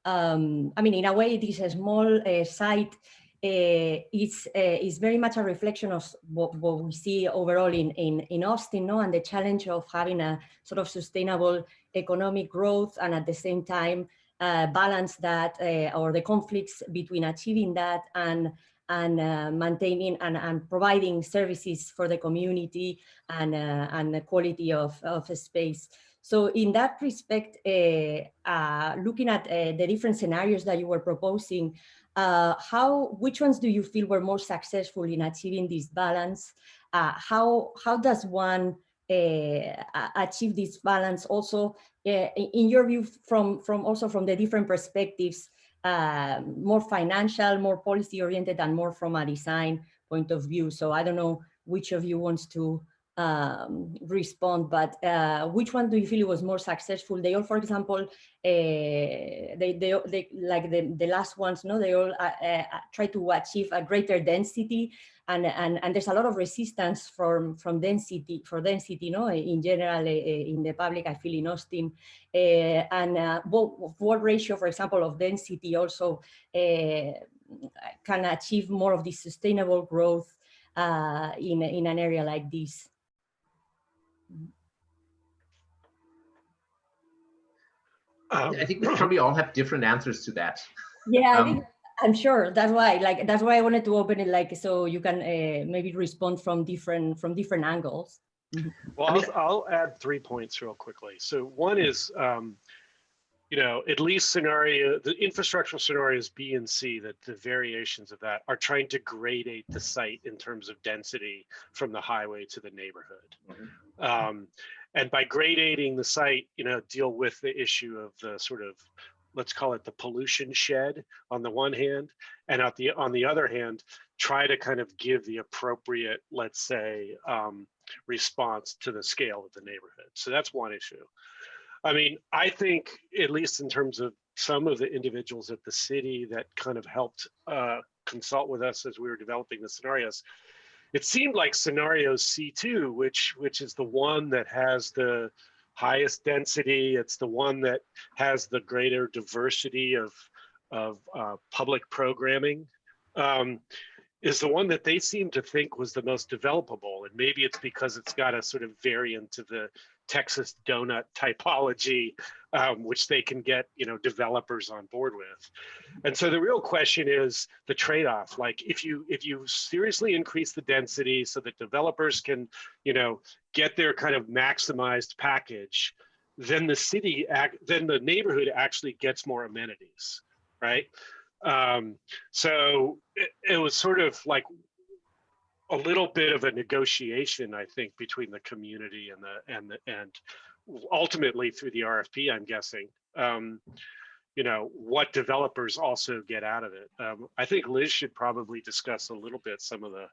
I mean, in a way, it is a small site. It's very much a reflection of what we see overall in Austin, no? And the challenge of having a sort of sustainable economic growth, and at the same time balance that, or the conflicts between achieving that and maintaining and providing services for the community and the quality of space. So in that respect, looking at the different scenarios that you were proposing, which ones do you feel were more successful in achieving this balance? How does one achieve this balance also, in your view, from the different perspectives, more financial, more policy oriented, and more from a design point of view? So I don't know which of you wants to respond, but which one do you feel was more successful? They all, for example, they like the last ones, no, they all try to achieve a greater density, and there's a lot of resistance from density, no, in general, in the public, I feel, in Austin, and what ratio, for example, of density also can achieve more of this sustainable growth in an area like this? I think we probably all have different answers to that. Yeah, I'm sure that's why I wanted to open it, like, so you can maybe respond from different angles. Well, I'll add 3 points real quickly. So one is, you know, at least the infrastructural scenarios B and C, that the variations of that are trying to gradate the site in terms of density from the highway to the neighborhood. Mm-hmm. And by gradating the site, you know, deal with the issue of the sort of, let's call it the pollution shed on the one hand, and on the other hand, try to kind of give the appropriate, let's say, response to the scale of the neighborhood. So that's one issue. I mean, I think, at least in terms of some of the individuals at the city that kind of helped consult with us as we were developing the scenarios, it seemed like scenario C2, which is the one that has the highest density, it's the one that has the greater diversity of public programming, is the one that they seem to think was the most developable. And maybe it's because it's got a sort of variant of the Texas donut typology, which they can get, you know, developers on board with. And so the real question is the trade-off. Like, if you seriously increase the density so that developers can, you know, get their kind of maximized package, then the neighborhood actually gets more amenities, right? So it was sort of like a little bit of a negotiation, I think, between the community and ultimately through the RFP, I'm guessing, you know, what developers also get out of it. I think Liz should probably discuss a little bit some of the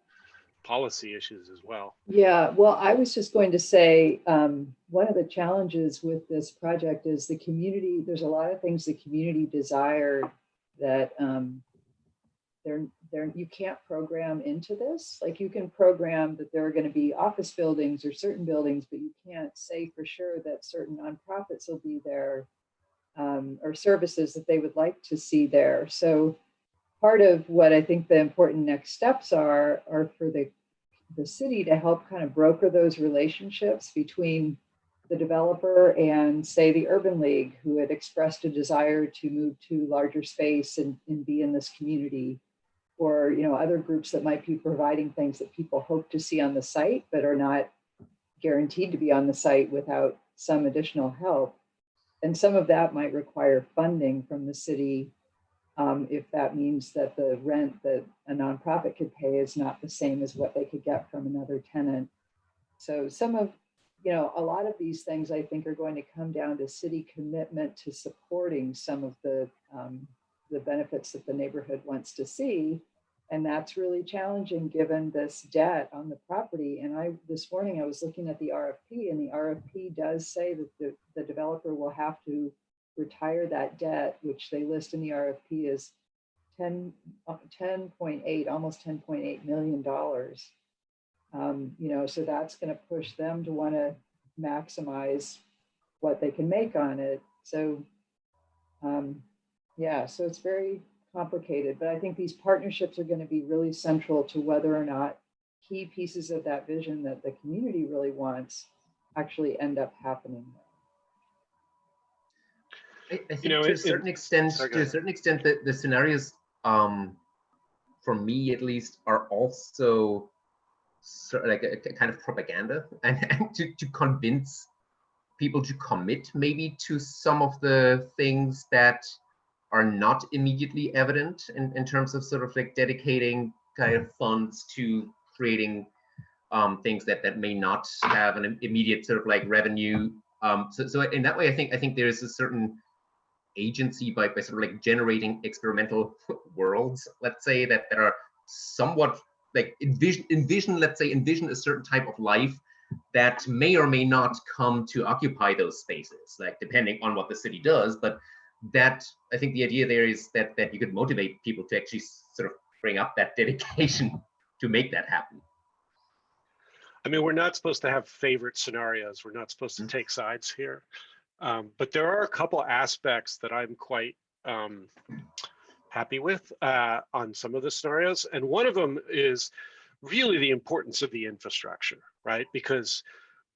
policy issues as well. Yeah, well, I was just going to say, one of the challenges with this project is the community, there's a lot of things the community desire that you can't program into this. Like you can program that there are going to be office buildings or certain buildings, but you can't say for sure that certain nonprofits will be there or services that they would like to see there. So part of what I think the important next steps are for the city to help kind of broker those relationships between the developer and say the Urban League, who had expressed a desire to move to larger space and be in this community, or other groups that might be providing things that people hope to see on the site but are not guaranteed to be on the site without some additional help. And some of that might require funding from the city if that means that the rent that a nonprofit could pay is not the same as what they could get from another tenant. So some of, a lot of these things I think are going to come down to city commitment to supporting some of the benefits that the neighborhood wants to see. And that's really challenging given this debt on the property. And this morning I was looking at the RFP, and the RFP does say that the developer will have to retire that debt, which they list in the RFP as 10.8, almost $10.8 million. So that's going to push them to want to maximize what they can make on it. So yeah, so it's very complicated, but I think these partnerships are going to be really central to whether or not key pieces of that vision that the community really wants actually end up happening. I think to a certain extent, that the scenarios, for me at least, are also sort of like a kind of propaganda, and to convince people to commit maybe to some of the things that are not immediately evident in terms of sort of like dedicating kind of funds to creating things that may not have an immediate sort of like revenue. So in that way, I think there's a certain agency by sort of like generating experimental worlds, let's say, that are somewhat like envision a certain type of life that may or may not come to occupy those spaces, like depending on what the city does. But that, I think the idea there is that you could motivate people to actually sort of bring up that dedication to make that happen. I mean, we're not supposed to have favorite scenarios. We're not supposed to take sides here. But there are a couple aspects that I'm quite happy with on some of the scenarios. And one of them is really the importance of the infrastructure, right? Because,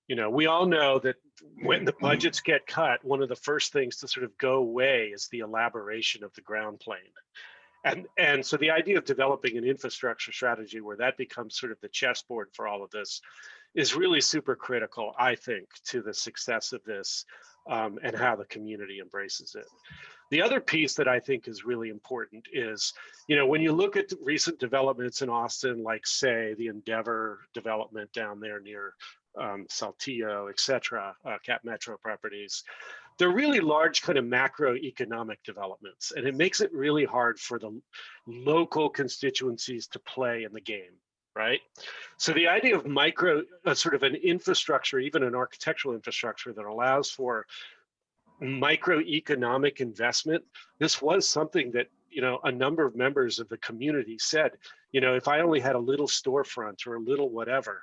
we all know that when the budgets get cut, one of the first things to sort of go away is the elaboration of the ground plane. And so the idea of developing an infrastructure strategy where that becomes sort of the chessboard for all of this is really super critical, I think, to the success of this and how the community embraces it. The other piece that I think is really important is, when you look at recent developments in Austin, like say the Endeavor development down there near Saltillo, et cetera, Cap Metro properties, they're really large kind of macroeconomic developments, and it makes it really hard for the local constituencies to play in the game, right? So the idea of sort of an infrastructure, even an architectural infrastructure that allows for microeconomic investment, this was something that, a number of members of the community said, if I only had a little storefront or a little whatever.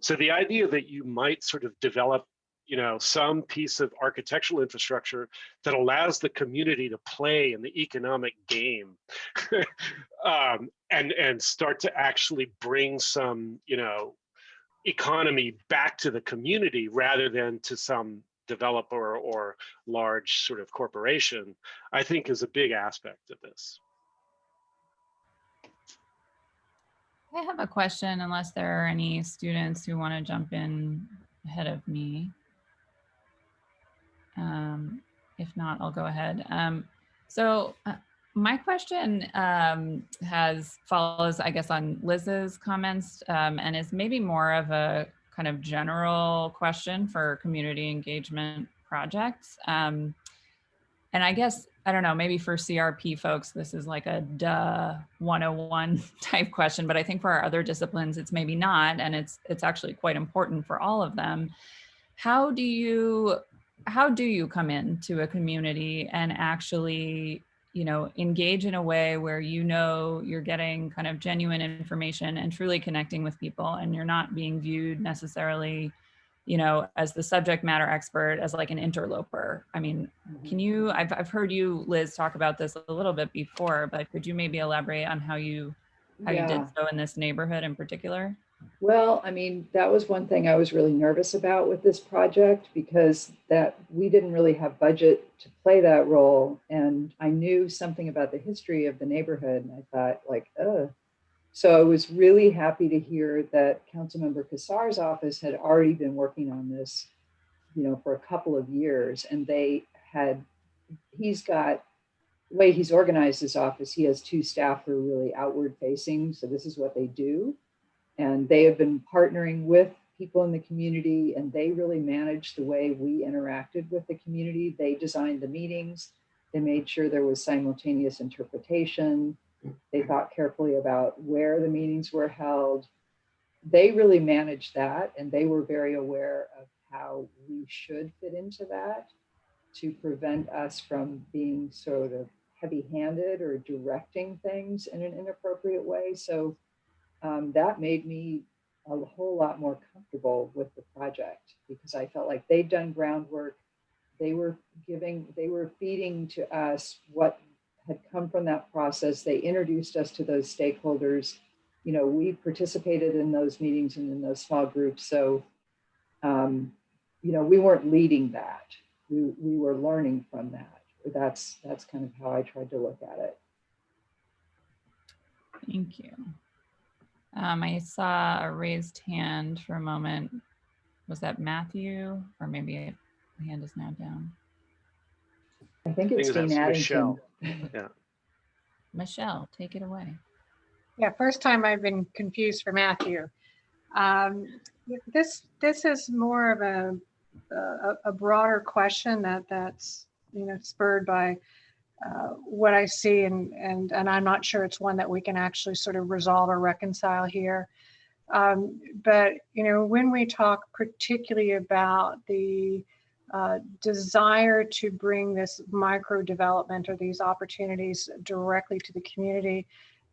So the idea that you might sort of develop some piece of architectural infrastructure that allows the community to play in the economic game and start to actually bring some, economy back to the community rather than to some developer or large sort of corporation, I think is a big aspect of this. I have a question, unless there are any students who want to jump in ahead of me. If not, I'll go ahead. My question follows, I guess, on Liz's comments and is maybe more of a kind of general question for community engagement projects. And I guess, I don't know, maybe for CRP folks, this is like a duh 101 type question, but I think for our other disciplines, it's maybe not, and it's actually quite important for all of them. How do you come into a community and actually, engage in a way where you're getting kind of genuine information and truly connecting with people, and you're not being viewed necessarily, as the subject matter expert, as like an interloper. I mean, I've heard you, Liz, talk about this a little bit before, but could you maybe elaborate on how you did so in this neighborhood in particular? Well, I mean, that was one thing I was really nervous about with this project, because that we didn't really have budget to play that role. And I knew something about the history of the neighborhood, and I thought like, oh. So I was really happy to hear that Councilmember Kassar's office had already been working on this, for a couple of years. And he's got, the way he's organized his office, he has 2 staff who are really outward facing. So this is what they do. And they have been partnering with people in the community, and they really managed the way we interacted with the community. They designed the meetings. They made sure there was simultaneous interpretation. They thought carefully about where the meetings were held. They really managed that, and they were very aware of how we should fit into that to prevent us from being sort of heavy-handed or directing things in an inappropriate way. So that made me a whole lot more comfortable with the project, because I felt like they'd done groundwork. They were feeding to us what had come from that process. They introduced us to those stakeholders. We participated in those meetings and in those small groups. So, we weren't leading that. We were learning from that. That's kind of how I tried to look at it. Thank you. I saw a raised hand for a moment. Was that Matthew? Or maybe the hand is now down. I think it's Dean Addington. Michelle. Yeah. Michelle, take it away. Yeah, first time I've been confused for Matthew. This is more of a broader question that's spurred by what I see, and I'm not sure it's one that we can actually sort of resolve or reconcile here. But when we talk particularly about the desire to bring this micro development or these opportunities directly to the community,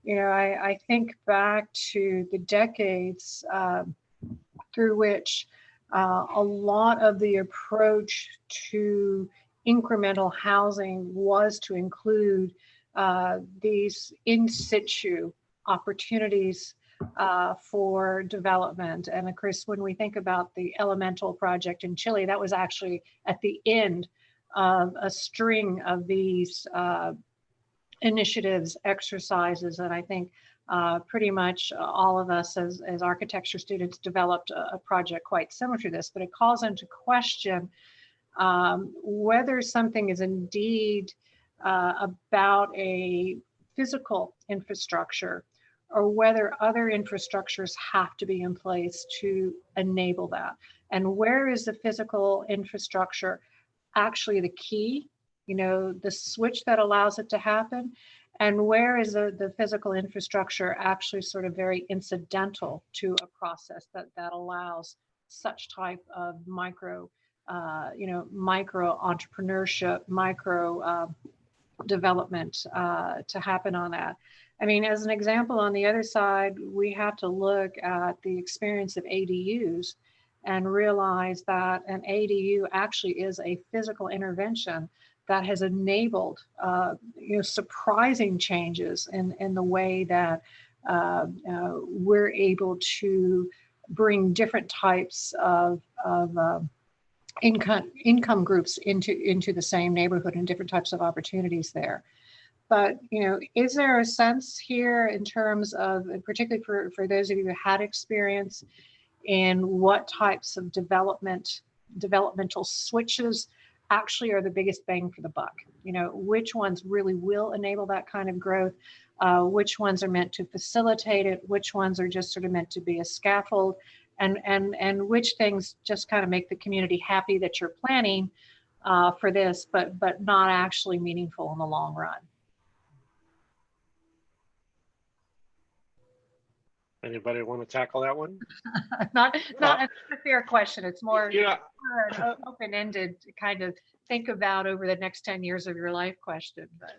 I think back to the decades through which a lot of the approach to incremental housing was to include these in situ opportunities for development. And of course, when we think about the Elemental project in Chile, that was actually at the end of a string of these initiatives, exercises, and I think pretty much all of us as architecture students developed a project quite similar to this, but it calls into question whether something is indeed about a physical infrastructure, or whether other infrastructures have to be in place to enable that. And where is the physical infrastructure actually the key, the switch that allows it to happen? And where is the physical infrastructure actually sort of very incidental to a process that allows such type of micro entrepreneurship, micro development to happen on that. I mean, as an example, on the other side, we have to look at the experience of ADUs and realize that an ADU actually is a physical intervention that has enabled surprising changes in the way that we're able to bring different types of income groups into the same neighborhood and different types of opportunities there. But is there a sense here in terms of, particularly for those of you who had experience in what types of developmental switches actually are the biggest bang for the buck? Which ones really will enable that kind of growth? Which ones are meant to facilitate it? Which ones are just sort of meant to be a scaffold? And which things just kind of make the community happy that you're planning for this, but not actually meaningful in the long run? Anybody want to tackle that one? not a fair question. It's more an open-ended kind of think about over the next 10 years of your life question. But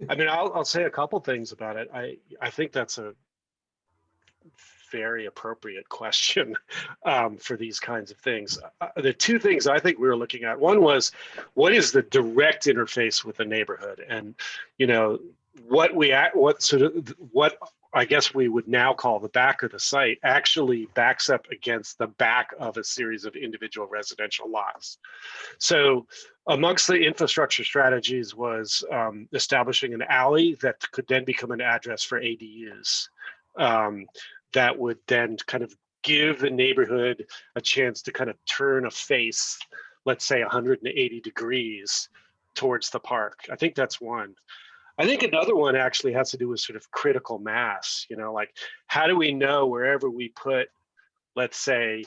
I mean, I'll say a couple things about it. I think that's a very appropriate question for these kinds of things. The two things I think we were looking at, one was, what is the direct interface with the neighborhood? And, you know, what I guess we would now call the back of the site actually backs up against the back of a series of individual residential lots. So amongst the infrastructure strategies was establishing an alley that could then become an address for ADUs. That would then kind of give the neighborhood a chance to kind of turn a face, let's say 180 degrees towards the park. I think that's one. I think another one actually has to do with sort of critical mass, you know, like how do we know wherever we put, let's say,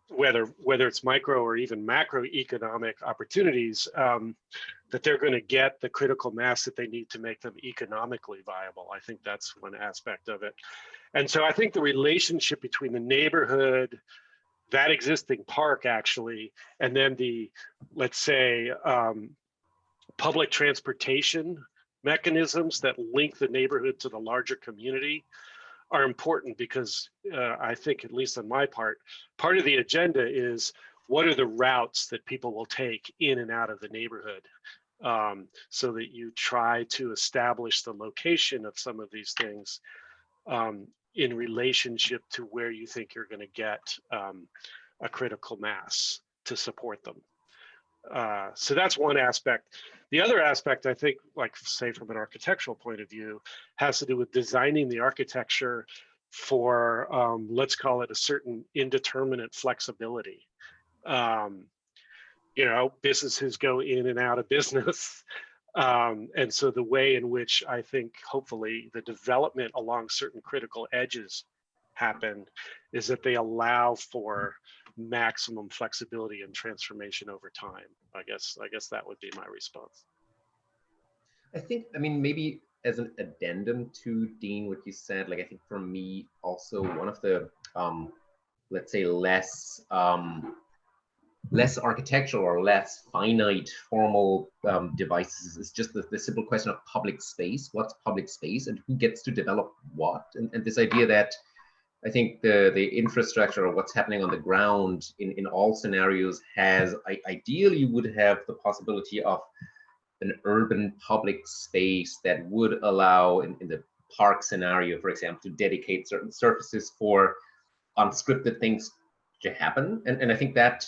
whether it's micro or even macroeconomic opportunities, that they're going to get the critical mass that they need to make them economically viable. I think that's one aspect of it. And so I think the relationship between the neighborhood, that existing park actually, and then the, let's say, public transportation mechanisms that link the neighborhood to the larger community are important, because I think, at least on my part of the agenda is, what are the routes that people will take in and out of the neighborhood, so that you try to establish the location of some of these things in relationship to where you think you're going to get a critical mass to support them. So that's one aspect. The other aspect, I think, like say from an architectural point of view, has to do with designing the architecture for, let's call it, a certain indeterminate flexibility. You know, businesses go in and out of business. And so the way in which I think, hopefully, the development along certain critical edges happen is that they allow for maximum flexibility and transformation over time. I guess that would be my response. I mean, maybe as an addendum to Dean, what you said, like, I think for me also one of the, let's say, less architectural or less finite formal devices is just the simple question of public space. What's public space and who gets to develop what? And this idea that I think the infrastructure or what's happening on the ground in all scenarios has, ideally would have the possibility of an urban public space that would allow, in the park scenario, for example, to dedicate certain surfaces for unscripted things to happen. And I think that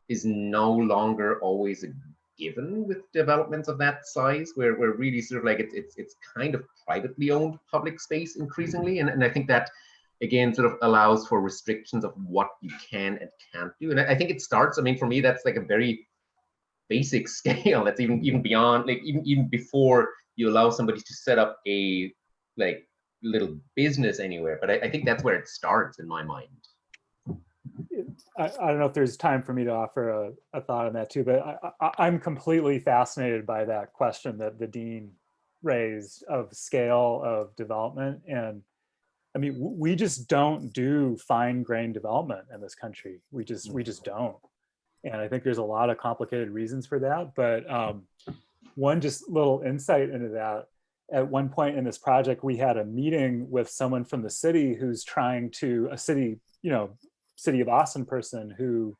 is no longer always a given with developments of that size, where really sort of like it's kind of privately owned public space increasingly. And I think that, again, sort of allows for restrictions of what you can and can't do. And I think it starts, I mean, for me, that's like a very basic scale. That's even beyond, like even before you allow somebody to set up a like little business anywhere. But I think that's where it starts in my mind. I don't know if there's time for me to offer a thought on that too, but I'm completely fascinated by that question that the Dean raised of scale of development. And I mean, we just don't do fine-grained development in this country. We just don't. And I think there's a lot of complicated reasons for that. But one just little insight into that, at one point in this project, we had a meeting with someone from the city who's trying to, a city, you know, City of Austin person who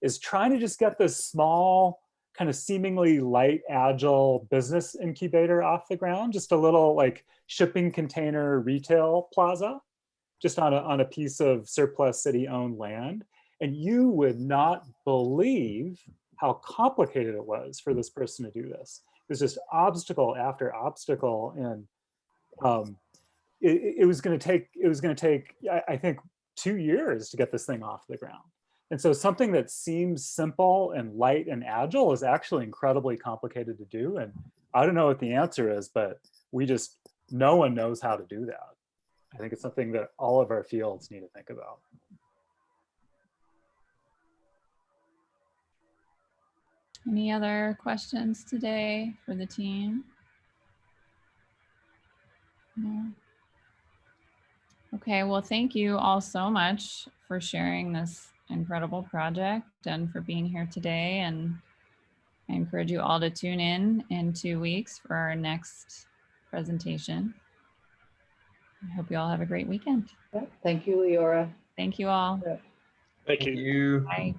is trying to just get this small, kind of seemingly light, agile business incubator off the ground, just a little like shipping container retail plaza, just on a piece of surplus city-owned land. And you would not believe how complicated it was for this person to do this. It was just obstacle after obstacle, and it was going to take, I think, 2 years to get this thing off the ground. And so something that seems simple and light and agile is actually incredibly complicated to do. And I don't know what the answer is, but no one knows how to do that. I think it's something that all of our fields need to think about. Any other questions today for the team? No. Okay, well, thank you all so much for sharing this incredible project and for being here today. And I encourage you all to tune in 2 weeks for our next presentation. I hope you all have a great weekend. Yeah, thank you, Leora. Thank you all. Yeah. Thank you. You. Bye.